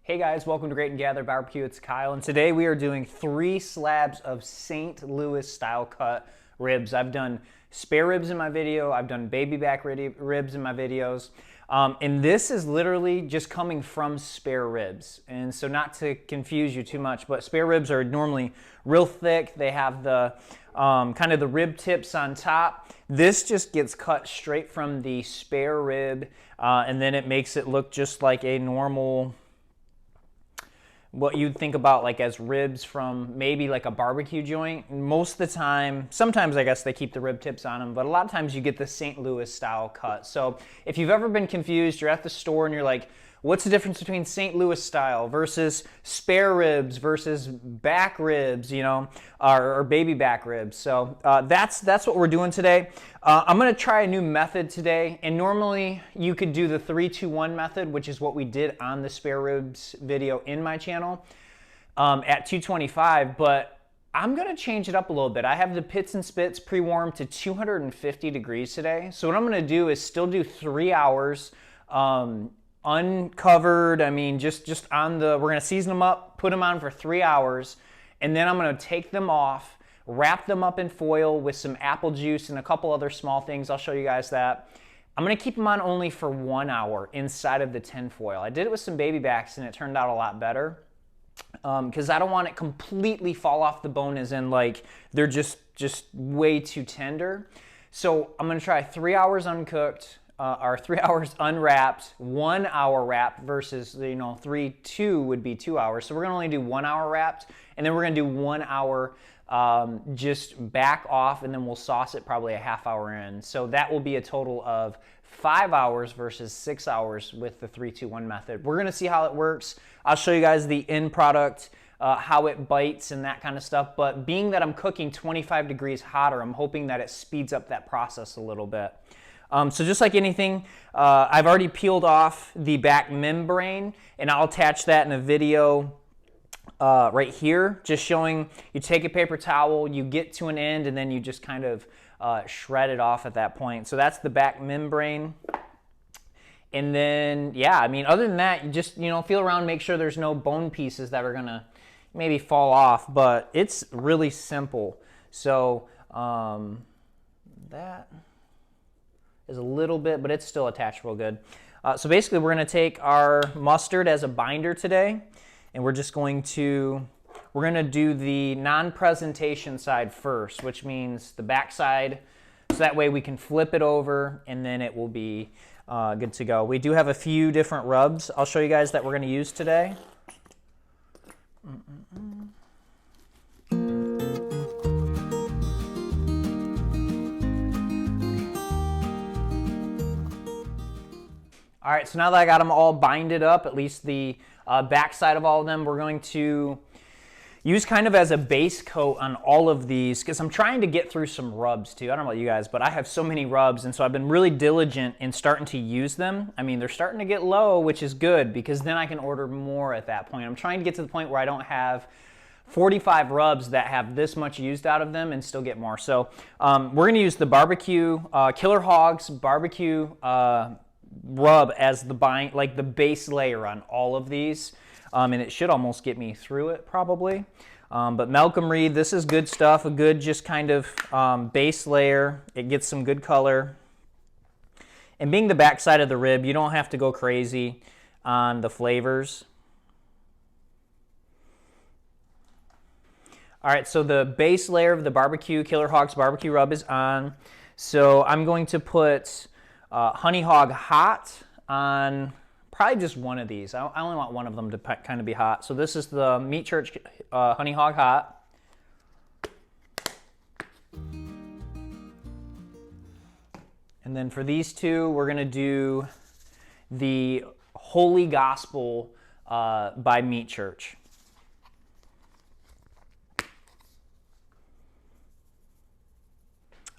Hey guys, welcome to Great and Gather Barbecue. It's Kyle, and today we are doing 3 slabs of St. Louis style cut ribs. I've done spare ribs in my video, I've done baby back ribs in my videos, and this is literally just coming from spare ribs. And so not to confuse you too much, but spare ribs are normally real thick. They have the kind of the rib tips on top. This just gets cut straight from the spare rib, and then it makes it look just like a normal, what you'd think about like as ribs from maybe like a barbecue joint. Most of the time, sometimes I guess they keep the rib tips on them, but a lot of times you get the St. Louis style cut. So if you've ever been confused, you're at the store and you're like, what's the difference between St. Louis style versus spare ribs versus back ribs, you know, or baby back ribs? So that's what we're doing today. I'm going to try a new method today, and normally you could do the 3-2-1 method, which is what we did on the spare ribs video in my channel at 225, but I'm going to change it up a little bit. I have the pits and spits pre-warmed to 250 degrees today. So what I'm going to do is still do 3 hours uncovered. I mean, just on the, we're gonna season them up, put them on for 3 hours, and then I'm gonna take them off, wrap them up in foil with some apple juice and a couple other small things. I'll show you guys that. I'm gonna keep them on only for 1 hour inside of the tin foil. I did it with some baby backs and it turned out a lot better because I don't want it completely fall off the bone, as in like they're just way too tender. So I'm gonna try 3 hours uncooked, or 3 hours unwrapped, 1 hour wrapped versus, you know, 3-2 would be 2 hours. So we're gonna only do 1 hour wrapped, and then we're gonna do 1 hour just back off, and then we'll sauce it probably a half hour in. So that will be a total of 5 hours versus 6 hours with the 3-2-1 method. We're gonna see how it works. I'll show you guys the end product, how it bites and that kind of stuff. But being that I'm cooking 25 degrees hotter, I'm hoping that it speeds up that process a little bit. So just like anything, I've already peeled off the back membrane, and I'll attach that in a video right here, just showing you take a paper towel, you get to an end, and then you just kind of shred it off at that point. So that's the back membrane. And then, yeah, I mean, other than that, you just, you know, feel around, make sure there's no bone pieces that are gonna maybe fall off, but it's really simple. So that is a little bit, but it's still attached real good. So basically we're gonna take our mustard as a binder today, and we're gonna do the non-presentation side first, which means the back side, so that way we can flip it over and then it will be good to go. We do have a few different rubs I'll show you guys that we're gonna use today. All right, so now that I got them all binded up, at least the back side of all of them, we're going to use kind of as a base coat on all of these, because I'm trying to get through some rubs too. I don't know about you guys, but I have so many rubs, and so I've been really diligent in starting to use them. I mean, they're starting to get low, which is good, because then I can order more at that point. I'm trying to get to the point where I don't have 45 rubs that have this much used out of them and still get more. So we're going to use the barbecue, Killer Hogs barbecue rub as the the base layer on all of these, and it should almost get me through it probably. But Malcolm Reed, this is good stuff, a good just kind of base layer. It gets some good color, and being the back side of the rib, you don't have to go crazy on the flavors. All right, so the base layer of the barbecue Killer Hogs barbecue rub is on. So I'm going to put Honey Hog Hot on probably just one of these. I only want one of them to kind of be hot. So this is the Meat Church Honey Hog Hot. And then for these two, we're going to do the Holy Gospel by Meat Church.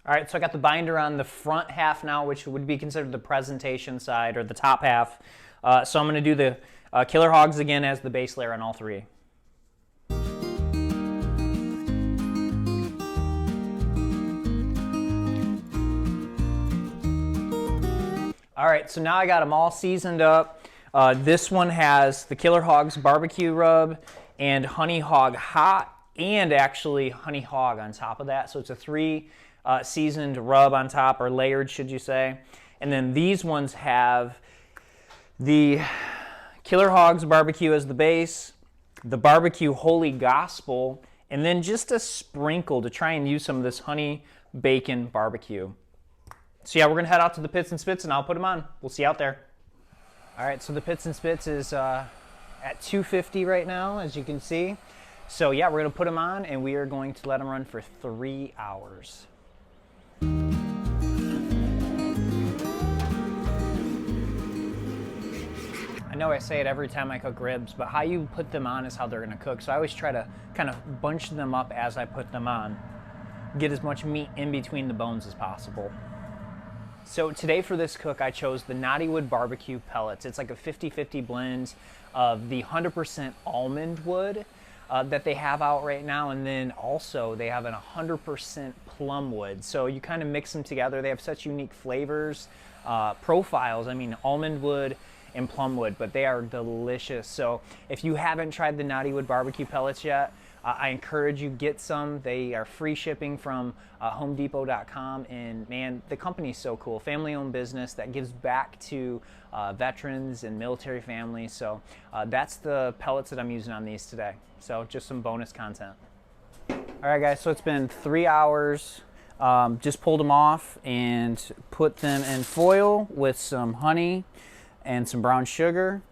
All right, so I got the binder on the front half now, which would be considered the presentation side, or the top half. So I'm going to do the Killer Hogs again as the base layer on all three. All right, so now I got them all seasoned up. This one has the Killer Hogs barbecue rub and Honey Hog hot, and actually Honey Hog on top of that. So it's a 3 seasoned rub on top, or layered, should you say. And then these ones have the Killer Hogs barbecue as the base, the barbecue Holy Gospel, and then just a sprinkle to try and use some of this honey bacon barbecue. So yeah, we're gonna head out to the Pits and Spits and I'll put them on. We'll see you out there. All right, so the Pits and Spits is at 250 right now, as you can see. So yeah, we're gonna put them on and we are going to let them run for 3 hours. I know I say it every time I cook ribs, but how you put them on is how they're gonna cook. So I always try to kind of bunch them up as I put them on. Get as much meat in between the bones as possible. So today for this cook, I chose the Knottywood barbecue pellets. It's like a 50-50 blend of the 100% almond wood that they have out right now, and then also they have a 100% plum wood. So you kind of mix them together. They have such unique flavors, profiles. I mean, almond wood and plum wood, but they are delicious. So if you haven't tried the Knottywood barbecue pellets yet, I encourage you, get some. They are free shipping from homedepot.com, and man, the company's so cool. Family-owned business that gives back to veterans and military families. So that's the pellets that I'm using on these today. So just some bonus content. All right, guys, so it's been 3 hours. Just pulled them off and put them in foil with some honey and some brown sugar.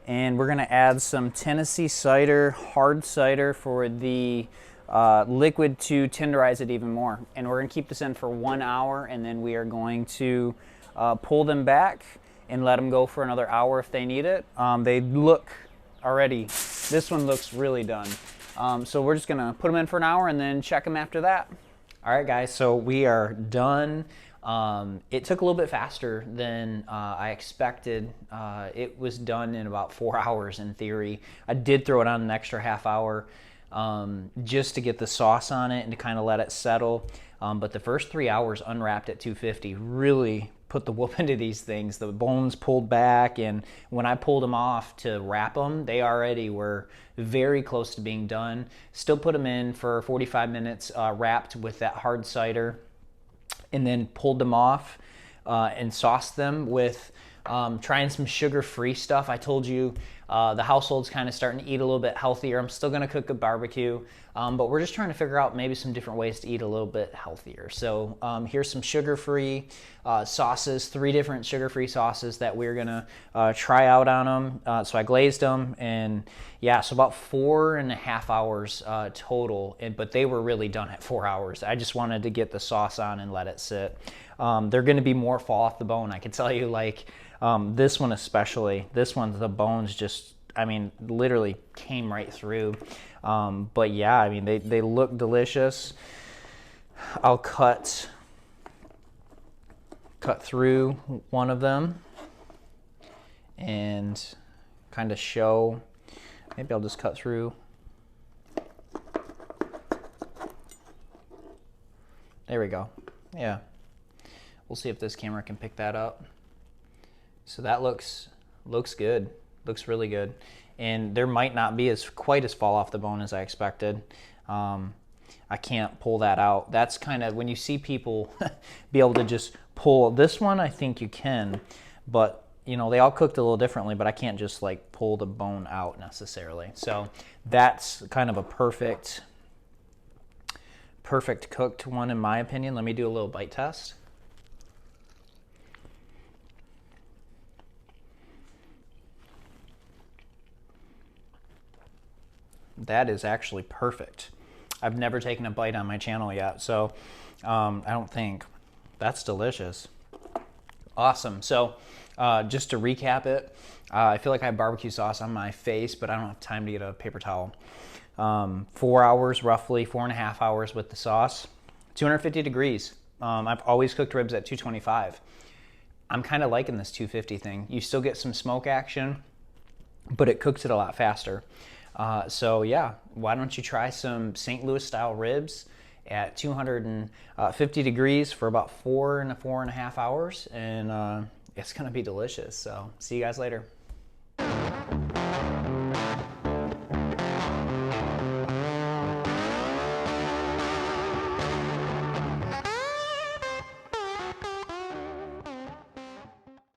And we're gonna add some Tennessee cider, hard cider, for the liquid to tenderize it even more. And we're gonna keep this in for 1 hour, and then we are going to pull them back and let them go for another hour if they need it. They look already, this one looks really done. So we're just gonna put them in for an hour and then check them after that. All right, guys, so we are done. It took a little bit faster than I expected. It was done in about 4 hours in theory. I did throw it on an extra half hour just to get the sauce on it and to kind of let it settle. But the first 3 hours unwrapped at 250 really put the whoop into these things. The bones pulled back, and when I pulled them off to wrap them, they already were very close to being done. Still put them in for 45 minutes wrapped with that hard cider, and then pulled them off and sauced them with trying some sugar-free stuff. I told you the household's kind of starting to eat a little bit healthier. I'm still gonna cook a barbecue, but we're just trying to figure out maybe some different ways to eat a little bit healthier. So here's some sugar-free sauces, 3 different sugar-free sauces that we're gonna try out on them. So I glazed them, and yeah, so about 4.5 hours total, but they were really done at 4 hours. I just wanted to get the sauce on and let it sit. They're gonna be more fall off the bone. I can tell you, like, this one especially, this one, the bones just, I mean, literally came right through. But yeah, I mean, they look delicious. I'll cut through one of them and kind of show, maybe I'll just cut through. There we go. Yeah. We'll see if this camera can pick that up. So that looks good. Looks really good. And there might not be quite as fall off the bone as I expected. I can't pull that out. That's kind of when you see people be able to just pull. This one I think you can, but you know, they all cooked a little differently, but I can't just like pull the bone out necessarily. So that's kind of a perfect cooked one in my opinion. Let me do a little bite test. That is actually perfect. I've never taken a bite on my channel yet, so I don't think. That's delicious. Awesome. So just to recap it, I feel like I have barbecue sauce on my face, but I don't have time to get a paper towel. 4 hours, roughly 4.5 hours with the sauce. 250 degrees. I've always cooked ribs at 225. I'm kind of liking this 250 thing. You still get some smoke action, but it cooks it a lot faster. So yeah, why don't you try some St. Louis style ribs at 250 degrees for about 4.5 hours, and it's gonna be delicious. So see you guys later.